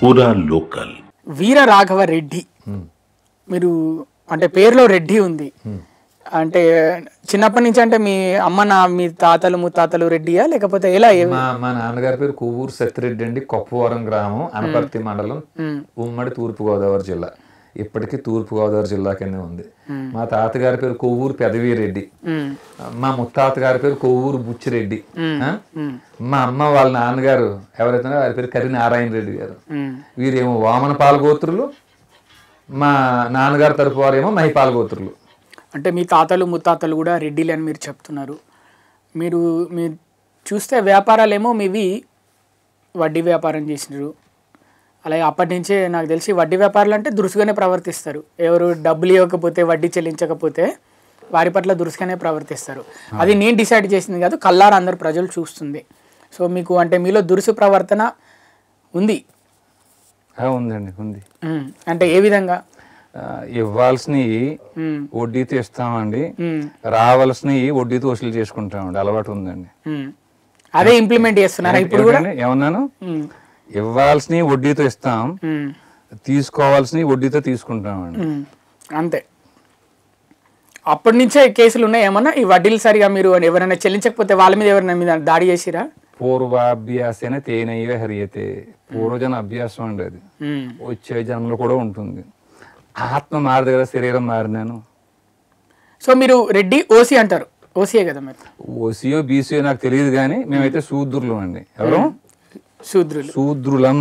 పూరా లోకల్. వీర రాఘవ రెడ్డి, మీరు అంటే పేరులో రెడ్డి ఉంది అంటే చిన్నప్పటి నుంచి అంటే మీ మీ తాతలు ముత్తాతలు రెడ్డియా లేకపోతే ఎలా? మా నాన్నగారి పేరు కొవ్వూరు సత్యరెడ్డి అండి, కొప్పవరం గ్రామం, అనపర్తి మండలం, ఉమ్మడి తూర్పుగోదావరి జిల్లా. ఇప్పటికీ తూర్పుగోదావరి జిల్లా కింద ఉంది. మా తాతగారి పేరు కొవ్వూరు పెదవీరెడ్డి, మా ముత్తాత గారి పేరు కొవ్వూరు బుచ్చిరెడ్డి, మా అమ్మ వాళ్ళ నాన్నగారు ఎవరైతే వారి పేరు కరి నారాయణ రెడ్డి గారు. వీరేమో వామన పాలగోత్రులు, మా నాన్నగారి తరపు వారేమో మహిపాల గోత్రులు. అంటే మీ తాతలు ముత్తాతలు కూడా రెడ్డిలు అని మీరు చెప్తున్నారు. మీరు చూస్తే వ్యాపారాలేమో మీవి వడ్డీ వ్యాపారం చేసినారు. అలాగే అప్పటి నుంచే నాకు తెలిసి వడ్డీ వ్యాపారాలు అంటే దురుసుగానే ప్రవర్తిస్తారు. ఎవరు డబ్బులు ఇవ్వకపోతే, వడ్డీ చెల్లించకపోతే వారి పట్ల దురుసుగానే ప్రవర్తిస్తారు. అది నేను డిసైడ్ చేసింది కాదు, కల్లారా అందరు ప్రజలు చూస్తుంది. సో మీకు అంటే మీలో దురుసు ప్రవర్తన ఉంది? ఉందండి, ఉంది. అంటే ఏ విధంగా? ఇవ్వాల్సినవి వడ్డీతో ఇస్తామండి, రావాల్సినవి వడ్డీతో వసూలు చేసుకుంటామండి. అలవాటు ఉందండి. అదే ఇంప్లిమెంట్ చేస్తున్నారా ఇప్పుడు కూడా? ఏమన్నాను? ఇవ్వాల్సినవి వడ్డీతో ఇస్తాం, తీసుకోవాల్సినవి వడ్డీతో తీసుకుంటామండి. అంతే. అప్పటి నుంచే కేసులు ఉన్నాయి ఏమన్నా? ఈ వడ్డీలు సరిగా మీరు ఎవరైనా చెల్లించకపోతే వాళ్ళ మీద ఎవరైనా మీద దాడి చేసిరా? పూర్వాభ్యాసేన తేనయ్య హరియతే, పూర్వజన అభ్యాసం అండి అది. వచ్చే జన్మలో కూడా ఉంటుంది. ఆత్మ మారదు కదా, శరీరం మారినాను. సో మీరు రెడ్డి ఓసీ అంటారు, ఓసీయే కదా మీరు? ఓసీయో బీసీయో నాకు తెలియదు కానీ మేమైతే శూద్రులం అండి. ఎవరు? శూద్రులు. శూద్రులం.